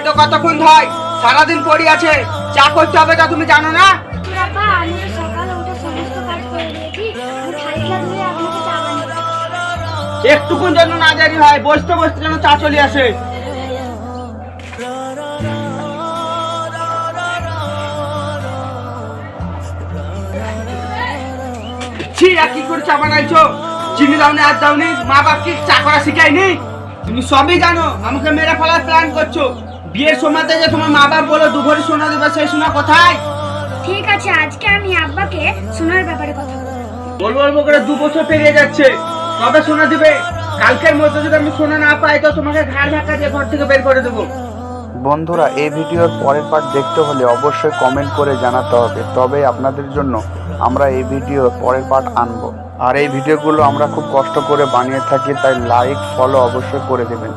তো কতক্ষণ হয়, সারাদিন পড়ে আছে, চা করতে হবে তা তুমি জানো না? বাবা, আমি তো সকালে উঠে সমস্ত কাজ করে দিয়েছি, আমি থালি খেলা ধুয়ে আপনাকে চা বানিয়ে দেবো। একটুকুন জন্য না দেরি হয়, বসতে বসতে যেন চা চলে আসে। ছি, আর কি করে চা বানাইছো? চিনি দাওনি আর দাওনি, মা বাপ কি চা করা শিখায়নি? তুমি সবই জানো, আমাকে মেরে ফেলার প্ল্যান করছো। বিয়ের সময়তে যে তোমার মা বাপ বলো 2 ভরি সোনা দেবে, সেই সোনা কোথায়? ঠিক আছে, আজকে আমি আব্বাকে সোনার ব্যাপারে কথা বলবো। বলবো বলবো করে 2 বছর পেরিয়ে যাচ্ছে, কবে সোনা দিবে? কালকের মধ্যে যদি আমি সোনা না পাই তো তোমাকে ঘাড় ধাক্কা দিয়ে ঘর থেকে বের করে দেবো। বন্ধুরা, এই ভিডিওর পরের পার্ট দেখতে হলে অবশ্যই কমেন্ট করে জানাতে হবে, তবে আপনাদের জন্য আমরা এই ভিডিওর পরের পার্ট আনবো। আর এই ভিডিওগুলো আমরা খুব কষ্ট করে বানিয়ে থাকি, তাই লাইক ফলো অবশ্যই করে দেবেন।